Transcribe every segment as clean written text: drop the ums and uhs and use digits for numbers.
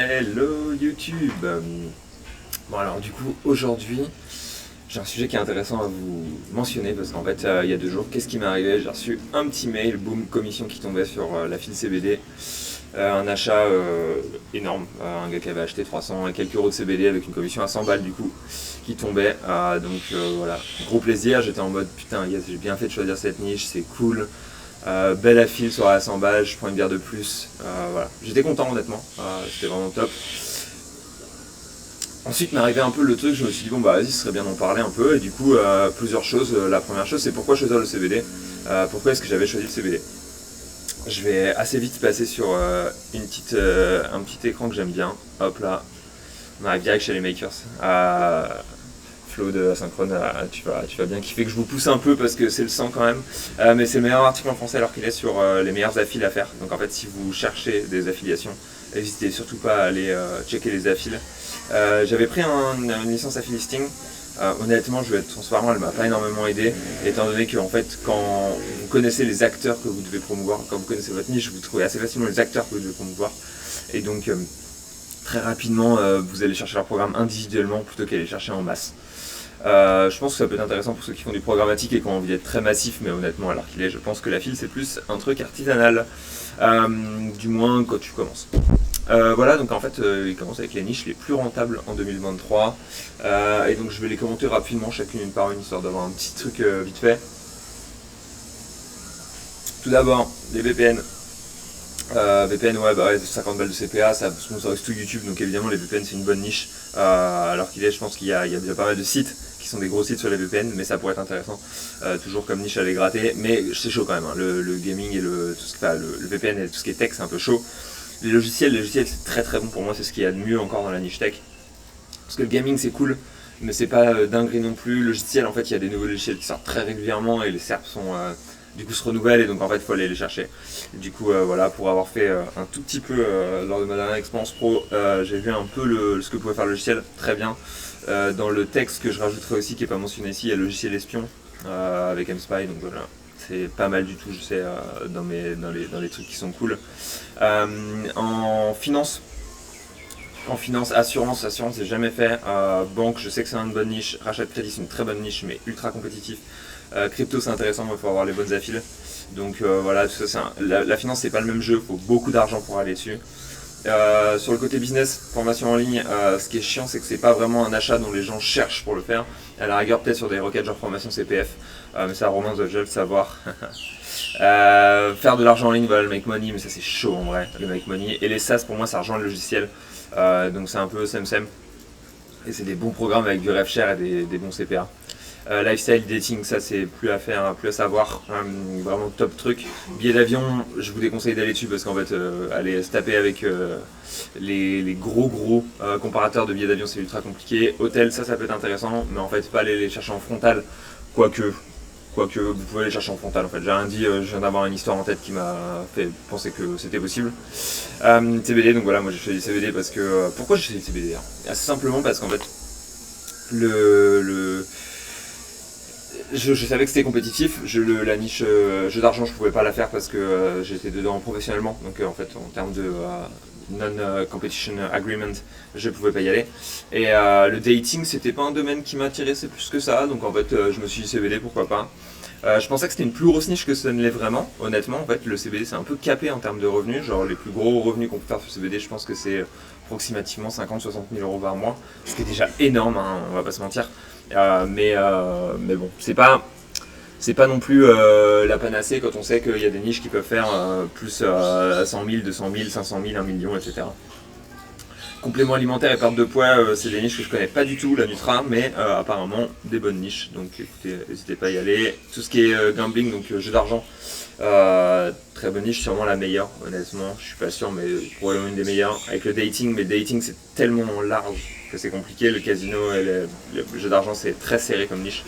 Hello YouTube. Bon alors du coup aujourd'hui j'ai un sujet qui est intéressant à vous mentionner parce qu'en fait il y a 2 jours, qu'est-ce qui m'est arrivé? J'ai reçu un petit mail, boum, commission qui tombait sur la file CBD. Un achat énorme, un gars qui avait acheté 300 et quelques euros de CBD avec une commission à 100 balles du coup qui tombait. Donc voilà, gros plaisir, j'étais en mode putain yes, j'ai bien fait de choisir cette niche, c'est cool. Belle affile sur la 100 balles, je prends une bière de plus. Voilà. J'étais content honnêtement, c'était vraiment top. Ensuite m'est arrivé un peu le truc, je me suis dit bon bah vas-y, ce serait bien d'en parler un peu. Et du coup plusieurs choses. La première chose c'est pourquoi choisir le CBD. Pourquoi est-ce que j'avais choisi le CBD. Je vais assez vite passer sur un petit écran que j'aime bien. Hop là, on arrive direct chez les makers. Flo de Asynchrone, tu vas bien kiffer que je vous pousse un peu parce que c'est le sang quand même. Mais c'est le meilleur article en français alors qu'il est sur les meilleures affilies à faire. Donc en fait, si vous cherchez des affiliations, n'hésitez surtout pas à aller checker les affilies. J'avais pris une licence affiliate listing. Honnêtement, je vais être transparent, elle m'a pas énormément aidé, étant donné que en fait, quand vous connaissez les acteurs que vous devez promouvoir, quand vous connaissez votre niche, vous trouvez assez facilement les acteurs que vous devez promouvoir. Et donc très rapidement, vous allez chercher leur programme individuellement plutôt qu'aller chercher en masse. Je pense que ça peut être intéressant pour ceux qui font du programmatique et qui ont envie d'être très massif, mais honnêtement, alors qu'il est, je pense que la file c'est plus un truc artisanal, du moins quand tu commences. Voilà, donc en fait, il commence avec les niches les plus rentables en 2023, et donc je vais les commenter rapidement chacune une par une, histoire d'avoir un petit truc vite fait. Tout d'abord, les VPN. VPN, ouais, bah ouais, 50 balles de CPA, ça sponsorise tout YouTube, donc évidemment les VPN c'est une bonne niche, alors qu'il est, je pense qu'il y a déjà pas mal de sites qui sont des gros sites sur les VPN, mais ça pourrait être intéressant, toujours comme niche à les gratter, mais c'est chaud quand même, hein. Le gaming et le VPN et tout ce qui est tech c'est un peu chaud. Les logiciels c'est très très bon pour moi, c'est ce qu'il y a de mieux encore dans la niche tech, parce que le gaming c'est cool, mais c'est pas dinguerie non plus. Le logiciel, en fait, il y a des nouveaux logiciels qui sortent très régulièrement et les SERPs sont du coup se renouvellent, et donc en fait il faut aller les chercher. Et du coup voilà, pour avoir fait un tout petit peu lors de ma dernière expérience pro, j'ai vu un peu ce que pouvait faire le logiciel, très bien. Dans le texte que je rajouterai aussi, qui n'est pas mentionné ici, il y a le logiciel espion avec MSpy, donc voilà. C'est pas mal du tout, je sais, dans les trucs qui sont cool. En finance, assurance j'ai jamais fait. Banque, je sais que c'est une bonne niche. Rachat de crédit, c'est une très bonne niche, mais ultra compétitif. Crypto, c'est intéressant, mais il faut avoir les bonnes affiles. Donc voilà, tout ça, la finance, c'est pas le même jeu, il faut beaucoup d'argent pour aller dessus. Sur le côté business, formation en ligne, ce qui est chiant, c'est que c'est pas vraiment un achat dont les gens cherchent pour le faire. À la rigueur, peut-être sur des requêtes genre formation CPF, mais ça, Romain doit déjà le savoir. Faire de l'argent en ligne, voilà, le make money, mais ça c'est chaud en vrai, le make money. Et les SaaS, pour moi, ça rejoint le logiciel, donc c'est un peu sem-sem. Et c'est des bons programmes avec du rev share et des bons CPA. Lifestyle, dating, ça c'est plus à faire, plus à savoir, vraiment top truc. Billets d'avion, je vous déconseille d'aller dessus parce qu'en fait, aller se taper avec les gros comparateurs de billets d'avion, c'est ultra compliqué. Hôtel, ça peut être intéressant, mais en fait pas aller les chercher en frontal, quoique vous pouvez les chercher en frontal en fait. J'ai rien dit, je viens d'avoir une histoire en tête qui m'a fait penser que c'était possible. CBD, donc voilà, moi j'ai choisi CBD parce que... pourquoi j'ai choisi CBD? Assez simplement parce qu'en fait, je savais que c'était compétitif. La niche jeu d'argent, je pouvais pas la faire parce que j'étais dedans professionnellement. Donc en fait, en termes de non-competition agreement, je pouvais pas y aller. Et le dating, c'était pas un domaine qui m'intéressait plus que ça. Donc en fait, je me suis dit CBD, pourquoi pas. Je pensais que c'était une plus grosse niche que ça ne l'est vraiment. Honnêtement, en fait, le CBD c'est un peu capé en termes de revenus. Genre les plus gros revenus qu'on peut faire sur CBD, je pense que c'est approximativement 50-60 000 euros par mois. Ce qui est déjà énorme, hein, on va pas se mentir. Mais bon, c'est pas non plus la panacée quand on sait qu'il y a des niches qui peuvent faire plus 100 000, 200 000, 500 000, 1 million, etc. Compléments alimentaires et perte de poids, c'est des niches que je connais pas du tout, la Nutra, mais apparemment des bonnes niches, donc écoutez, n'hésitez pas à y aller. Tout ce qui est gambling, donc jeu d'argent, très bonne niche, sûrement la meilleure, honnêtement, je suis pas sûr, mais probablement une des meilleures. Avec le dating, mais le dating c'est tellement large que c'est compliqué, le casino et le jeu d'argent c'est très serré comme niche.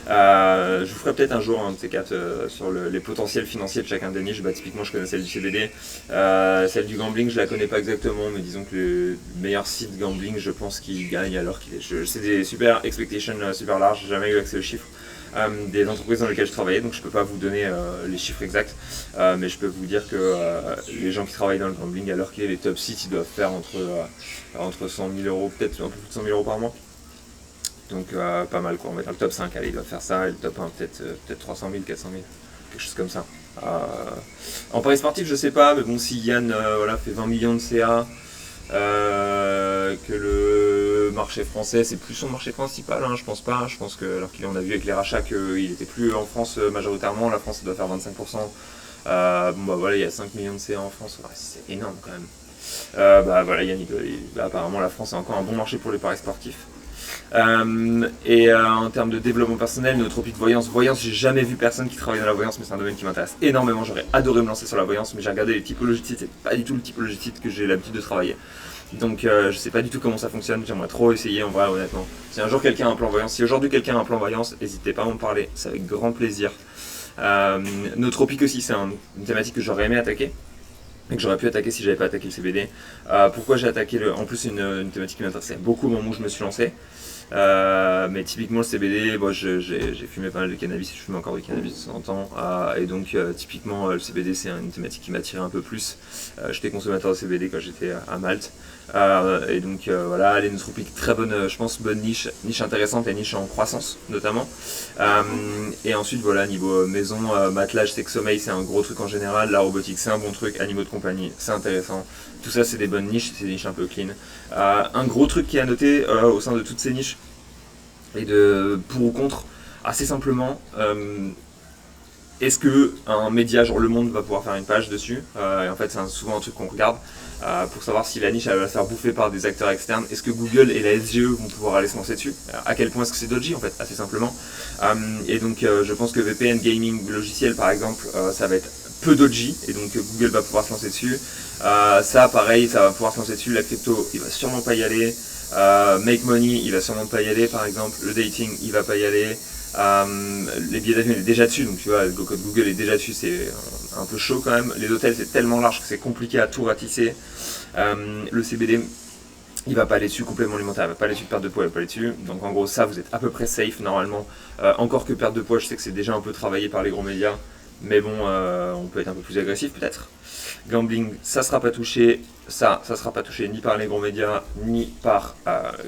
Je vous ferai peut-être un jour un de ces quatre sur les potentiels financiers de chacun des niches. Typiquement je connais celle du CBD, celle du gambling je la connais pas exactement, mais disons que le meilleur site gambling je pense qu'il gagne alors qu'il est. C'est des super expectations super larges, j'ai jamais eu accès aux chiffres. des entreprises dans lesquelles je travaillais, donc je peux pas vous donner les chiffres exacts, mais je peux vous dire que les gens qui travaillent dans le gambling, alors que les top sites, ils doivent faire entre 100 000 euros, peut-être un peu plus de 100 000 euros par mois. Donc pas mal quoi, on va mettre le top 5, allez, il doit faire ça, et le top 1 peut-être 300 000, 400 000, quelque chose comme ça. En paris sportif je sais pas, mais bon si Yann fait 20 millions de CA, que le marché français c'est plus son marché principal, je pense pas, je pense que alors qu'on a vu avec les rachats qu'il était plus en France majoritairement, la France ça doit faire 25%, il y a 5 millions de CA en France, c'est énorme quand même. Yann apparemment la France est encore un bon marché pour les paris sportifs. En termes de développement personnel, nootropique, voyance, j'ai jamais vu personne qui travaille dans la voyance, mais c'est un domaine qui m'intéresse énormément. J'aurais adoré me lancer sur la voyance, mais j'ai regardé les typologies de sites, c'est pas du tout le typologie de site que j'ai l'habitude de travailler. Donc je sais pas du tout comment ça fonctionne, j'aimerais trop essayer en vrai, honnêtement. Si un jour quelqu'un a un plan voyance, si aujourd'hui quelqu'un a un plan voyance, n'hésitez pas à m'en parler, c'est avec grand plaisir. Nootropique aussi, c'est une thématique que j'aurais aimé attaquer et que j'aurais pu attaquer si j'avais pas attaqué le CBD. Pourquoi j'ai attaqué en plus une thématique qui m'intéressait beaucoup au moment où je me suis lancé. Mais typiquement le CBD, j'ai fumé pas mal de cannabis, je fume encore du cannabis de temps en temps, et donc typiquement le CBD c'est une thématique qui m'attirait un peu plus. J'étais consommateur de CBD quand j'étais à Malte, et donc les nootropiques, très bonne, je pense, bonne niche intéressante et niche en croissance notamment. Et ensuite niveau maison, matelas, c'est que sommeil c'est un gros truc en général, la robotique c'est un bon truc, animaux de compagnie c'est intéressant. Tout ça c'est des bonnes niches, c'est des niches un peu clean. Un gros truc qui est à noter au sein de toutes ces niches, et de pour ou contre, assez simplement, est-ce que un média genre Le Monde va pouvoir faire une page dessus, et en fait c'est souvent un truc qu'on regarde pour savoir si la niche elle va se faire bouffer par des acteurs externes. Est-ce que Google et la SGE vont pouvoir aller se lancer dessus, à quel point est-ce que c'est dodgy en fait, assez simplement. Et donc je pense que VPN gaming logiciel par exemple, ça va être peu dodgy, et donc Google va pouvoir se lancer dessus. Ça pareil, ça va pouvoir se lancer dessus. La crypto il va sûrement pas y aller. Make money il va sûrement pas y aller par exemple. Le dating il va pas y aller. Les billets d'avion il est déjà dessus, donc tu vois le code Google est déjà dessus, c'est un peu chaud quand même. Les hôtels c'est tellement large que c'est compliqué à tout ratisser. Le CBD il va pas aller dessus, complément alimentaire il va pas aller dessus, perte de poids il va pas aller dessus, donc en gros ça vous êtes à peu près safe normalement. Encore que perte de poids, je sais que c'est déjà un peu travaillé par les gros médias, mais bon on peut être un peu plus agressif peut-être. Gambling ça sera pas touché, ça sera pas touché ni par les gros médias ni par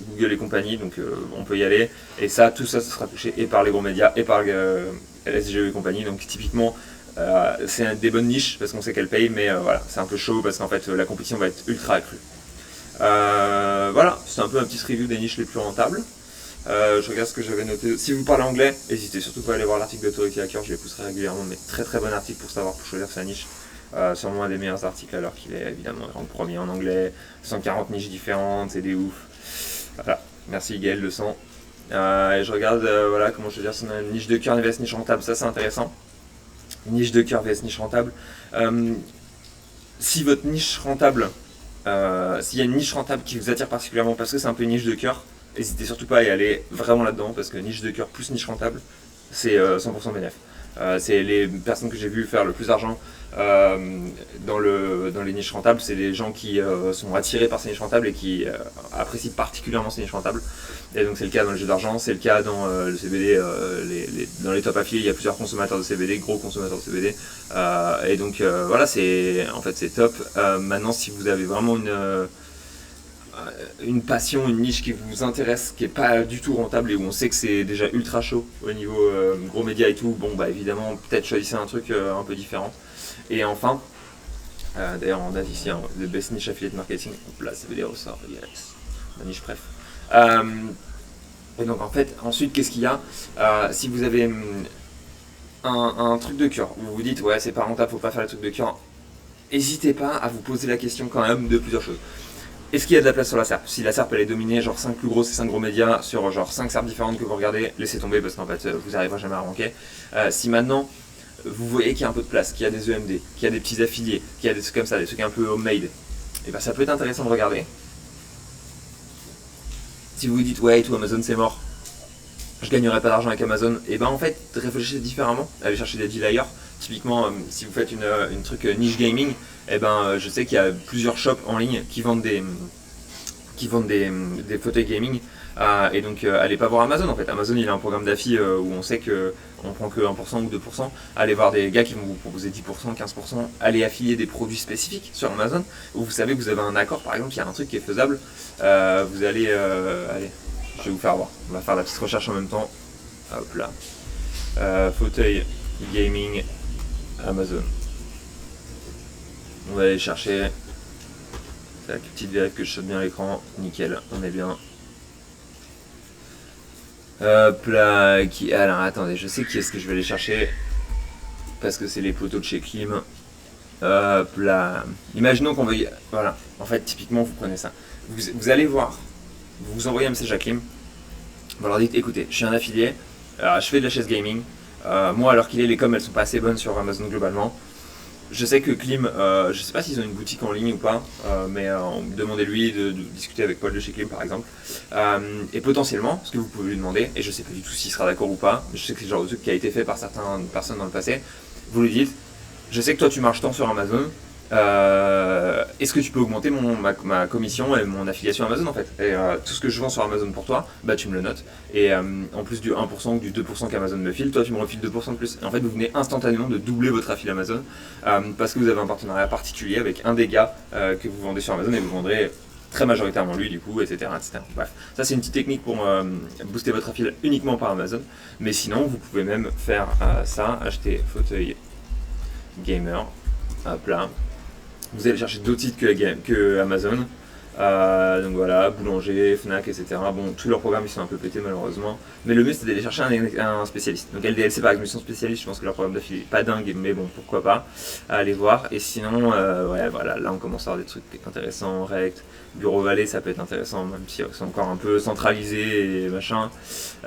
Google et compagnie, donc on peut y aller. Et tout ça sera touché et par les gros médias et par LSGE et compagnie, donc typiquement c'est des bonnes niches parce qu'on sait qu'elles payent, mais c'est un peu chaud parce qu'en fait la compétition va être ultra accrue. C'est un peu un petit review des niches les plus rentables. Je regarde ce que j'avais noté. Si vous parlez anglais, n'hésitez surtout pas à aller voir l'article d'Authority Hacker, je les pousserai régulièrement, mais très très bon article pour choisir sa niche. Sûrement un des meilleurs articles alors qu'il est évidemment en premier en anglais, 140 niches différentes, c'est des ouf. Voilà, merci Gaël le sang. Et je regarde comment je veux dire, c'est une niche de cœur vs niche rentable, ça c'est intéressant. Niche de cœur vs niche rentable. Si votre niche rentable, s'il y a une niche rentable qui vous attire particulièrement parce que c'est un peu une niche de cœur, n'hésitez surtout pas à y aller vraiment là-dedans, parce que niche de cœur plus niche rentable, c'est 100% bénéf. C'est les personnes que j'ai vu faire le plus d'argent dans les niches rentables, c'est les gens qui sont attirés par ces niches rentables et qui apprécient particulièrement ces niches rentables. Et donc c'est le cas dans le jeu d'argent, c'est le cas dans le CBD, dans les top affiliés, il y a plusieurs consommateurs de CBD, gros consommateurs de CBD. Et donc c'est top. Maintenant si vous avez vraiment une passion, une niche qui vous intéresse, qui n'est pas du tout rentable et où on sait que c'est déjà ultra chaud au niveau gros médias et tout, évidemment peut-être choisissez un truc un peu différent. Et enfin, d'ailleurs on a ici le best niche affiliate marketing, là CBD ressort, yes, ma niche préf. Et donc en fait ensuite qu'est-ce qu'il y a, si vous avez un truc de cœur, vous vous dites ouais c'est pas rentable, faut pas faire le truc de cœur, n'hésitez pas à vous poser la question quand même de plusieurs choses. Est-ce qu'il y a de la place sur la SERP? Si la SERP elle est dominée, genre 5 plus grosses et 5 gros médias, sur genre 5 SERP différentes que vous regardez, laissez tomber parce qu'en fait vous n'arriverez jamais à ranker. Si maintenant vous voyez qu'il y a un peu de place, qu'il y a des EMD, qu'il y a des petits affiliés, qu'il y a des trucs comme ça, des trucs un peu homemade, et ça peut être intéressant de regarder. Si vous vous dites ouais tout Amazon c'est mort, je gagnerai pas d'argent avec Amazon, et en fait réfléchissez différemment, allez chercher des deals ailleurs. Typiquement si vous faites une truc niche gaming, je sais qu'il y a plusieurs shops en ligne qui vendent qui vendent des fauteuils gaming. Et donc allez pas voir Amazon en fait. Amazon il a un programme d'affi où on sait que on prend que 1% ou 2%. Allez voir des gars qui vont vous proposer 10%, 15%. Allez affilier des produits spécifiques sur Amazon où vous savez que vous avez un accord. Par exemple, il y a un truc qui est faisable. Vous allez, allez, je vais vous faire voir. On va faire la petite recherche en même temps. Hop là. Fauteuil gaming Amazon. On va aller chercher. Tac, petite vérif que je saute bien l'écran. Nickel, on est bien. Hop là, alors attendez, je sais qui est-ce que je vais aller chercher. Parce que c'est les poteaux de chez Klim. Hop là. Imaginons qu'on veuille. Voilà, en fait, typiquement, vous prenez ça. Vous allez voir, vous envoyez un message à Klim. Vous leur dites écoutez, je suis un affilié, je fais de la chaise gaming. Moi, alors qu'il est, les coms, elles sont pas assez bonnes sur Amazon globalement. Je sais que Klim, je sais pas s'ils ont une boutique en ligne ou pas, mais demandez-lui de discuter avec Paul de chez Klim par exemple. Et potentiellement, ce que vous pouvez lui demander, et je sais pas du tout s'il sera d'accord ou pas, mais je sais que c'est le genre de truc qui a été fait par certaines personnes dans le passé, vous lui dites, je sais que toi tu marches tant sur Amazon, est-ce que tu peux augmenter ma commission et mon affiliation Amazon en fait. Et tout ce que je vends sur Amazon pour toi, bah tu me le notes. Et en plus du 1% ou du 2% qu'Amazon me file, toi tu me refiles 2% de plus. Et en fait vous venez instantanément de doubler votre affiliation Amazon parce que vous avez un partenariat particulier avec un des gars que vous vendez sur Amazon et vous vendrez très majoritairement lui du coup, etc. etc. Bref, ça c'est une petite technique pour booster votre affiliation uniquement par Amazon. Mais sinon vous pouvez même faire ça, acheter fauteuil gamer, hop là. Vous allez chercher d'autres sites que Amazon. Donc voilà, Boulanger, Fnac, etc. Bon, tous leurs programmes ils sont un peu pétés malheureusement. Mais le mieux c'est d'aller chercher un spécialiste. Donc LDLC par exemple, ils sont spécialistes, je pense que leur programme d'affilié est pas dingue, mais bon, pourquoi pas. Allez voir. Et sinon, ouais, voilà, là on commence à avoir des trucs intéressants. Rect, Bureau Vallée, ça peut être intéressant, même si c'est encore un peu centralisé et machin.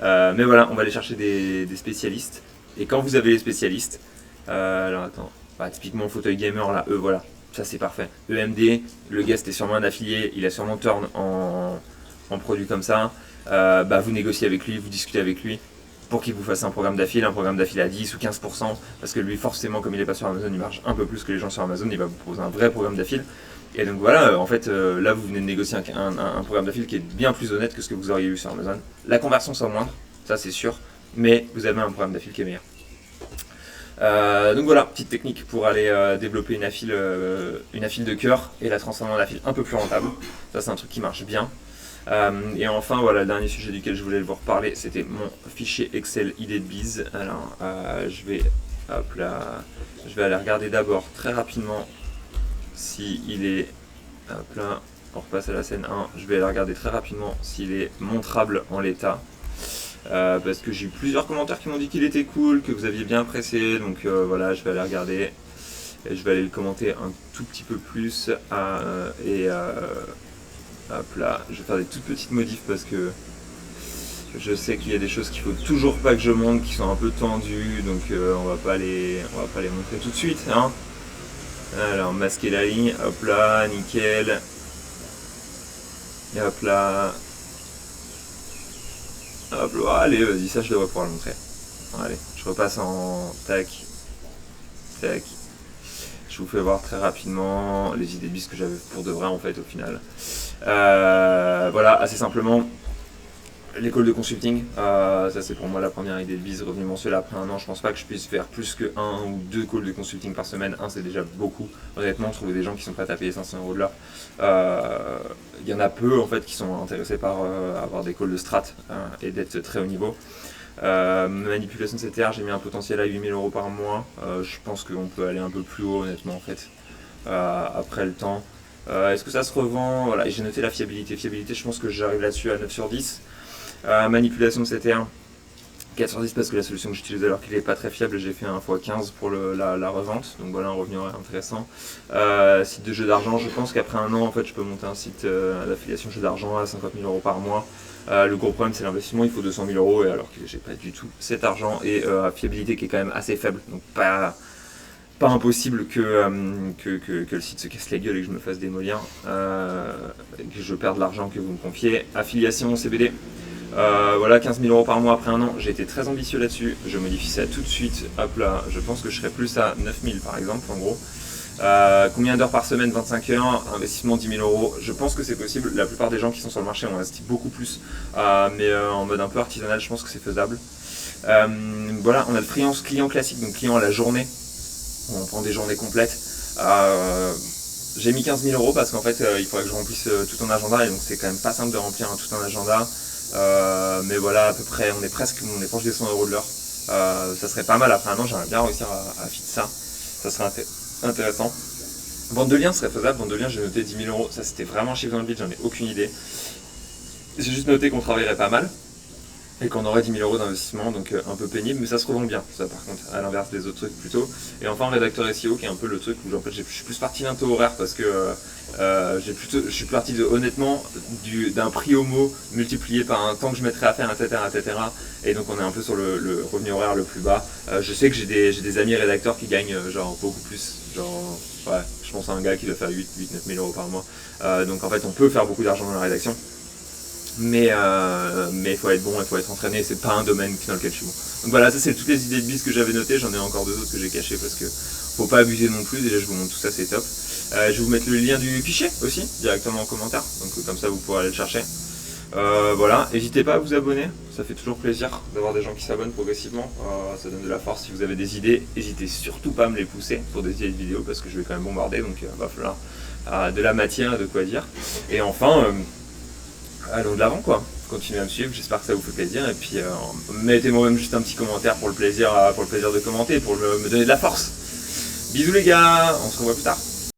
Mais voilà, on va aller chercher des spécialistes. Et quand vous avez les spécialistes, alors attends, bah, typiquement fauteuil gamer là, eux voilà. Ça c'est parfait. EMD, le gars c'était sûrement un affilié, il a sûrement turn en produit comme ça. Bah, vous négociez avec lui, vous discutez avec lui pour qu'il vous fasse un programme d'affilié à 10 ou 15%. Parce que lui forcément comme il n'est pas sur Amazon, il marche un peu plus que les gens sur Amazon, il va vous proposer un vrai programme d'affilié. Et donc voilà, en fait là vous venez de négocier un programme d'affilié qui est bien plus honnête que ce que vous auriez eu sur Amazon. La conversion sera moindre, ça c'est sûr, mais vous avez un programme d'affilié qui est meilleur. Donc voilà, petite technique pour aller développer une affile de cœur et la transformer en affile un peu plus rentable. Ça c'est un truc qui marche bien. Et enfin voilà, le dernier sujet duquel je voulais vous reparler, c'était mon fichier Excel idée de bise. Alors je vais aller regarder d'abord très rapidement si il est, hop là, on repasse à la scène 1, je vais aller regarder très rapidement s'il est montrable en l'état. Parce que j'ai eu plusieurs commentaires qui m'ont dit qu'il était cool, que vous aviez bien apprécié, donc voilà, je vais aller regarder et je vais aller le commenter un tout petit peu plus hop là, je vais faire des toutes petites modifs parce que je sais qu'il y a des choses qu'il faut toujours pas que je montre qui sont un peu tendues, donc on va pas les montrer tout de suite, hein. Alors masquer la ligne, hop là, nickel, et hop là. Hop là, allez, vas-y, ça je devrais pouvoir le montrer. Allez, je repasse en tac, tac. Je vous fais voir très rapidement les idées de bise que j'avais pour de vrai en fait au final. Voilà, assez simplement, l'école de consulting, ça c'est pour moi la première idée de bise, revenu mensuel après un an. Je pense pas que je puisse faire plus que 1 ou 2 calls de consulting par semaine. Un c'est déjà beaucoup. Honnêtement, trouver des gens qui sont prêts à payer 500 € de là. Il y en a peu en fait qui sont intéressés par avoir des calls de strat et d'être très haut niveau. Manipulation de CTR, j'ai mis un potentiel à 8000 € par mois. Je pense qu'on peut aller un peu plus haut honnêtement en fait après le temps. Est-ce que ça se revend? Voilà, j'ai noté la fiabilité. Fiabilité, je pense que j'arrive là-dessus à 9 sur 10. Manipulation de CTR, 4 sur 10 parce que la solution que j'utilise alors qu'il n'est pas très fiable, j'ai fait un x15 pour la revente, donc voilà un revenu intéressant. Site de jeu d'argent, je pense qu'après un an en fait je peux monter un site d'affiliation jeu d'argent à 50 000 € par mois. Le gros problème c'est l'investissement, il faut 200 000 € et alors que j'ai pas du tout cet argent et fiabilité qui est quand même assez faible, donc pas impossible que le site se casse la gueule et que je me fasse démolir, que je perde l'argent que vous me confiez. Affiliation CBD, voilà 15 000 € par mois après un an, j'ai été très ambitieux là-dessus, je modifie ça tout de suite, hop là, je pense que je serai plus à 9 000 par exemple en gros. Combien d'heures par semaine? 25 heures, investissement 10 000 euros. Je pense que c'est possible. La plupart des gens qui sont sur le marché ont investi beaucoup plus, mais en mode un peu artisanal, je pense que c'est faisable. Voilà, on a le freelance client classique, donc client à la journée. On prend des journées complètes. J'ai mis 15 000 euros parce qu'en fait, il faudrait que je remplisse tout un agenda et donc c'est quand même pas simple de remplir tout un agenda. Mais voilà, à peu près, on est proche des 100 euros de l'heure. Ça serait pas mal après un an, j'aimerais bien réussir à fit ça. Ça serait intéressant. Vente de liens serait faisable. Vente de liens, j'ai noté 10 000 euros. Ça, c'était vraiment un chiffre dans le vide, j'en ai aucune idée. J'ai juste noté qu'on travaillerait pas mal et qu'on aurait 10 000 euros d'investissement, donc un peu pénible, mais ça se revend bien, ça par contre, à l'inverse des autres trucs plutôt. Et enfin, rédacteur SEO, qui est un peu le truc où en fait, je suis plus parti d'un taux horaire parce que je suis parti honnêtement d'un prix au mot multiplié par un temps que je mettrais à faire, etc., etc. Et donc on est un peu sur le revenu horaire le plus bas. Je sais que j'ai des amis rédacteurs qui gagnent genre beaucoup plus, genre ouais, je pense à un gars qui doit faire 8-9 000 euros par mois. Donc en fait, on peut faire beaucoup d'argent dans la rédaction. Mais il faut être bon, il faut être entraîné, c'est pas un domaine dans lequel je suis bon. Donc voilà, ça c'est toutes les idées de bis que j'avais notées, j'en ai encore deux autres que j'ai cachées parce que faut pas abuser non plus, déjà je vous montre tout ça, c'est top. Je vais vous mettre le lien du fichier aussi, directement en commentaire, donc comme ça vous pourrez aller le chercher. Voilà, n'hésitez pas à vous abonner, ça fait toujours plaisir d'avoir des gens qui s'abonnent progressivement, ça donne de la force. Si vous avez des idées, n'hésitez surtout pas à me les pousser pour des idées de vidéos parce que je vais quand même bombarder, donc il va falloir de la matière, de quoi dire. Et enfin, allons de l'avant quoi, continuez à me suivre, j'espère que ça vous fait plaisir et puis mettez-moi même juste un petit commentaire pour le plaisir de commenter, pour me donner de la force. Bisous les gars, on se revoit plus tard.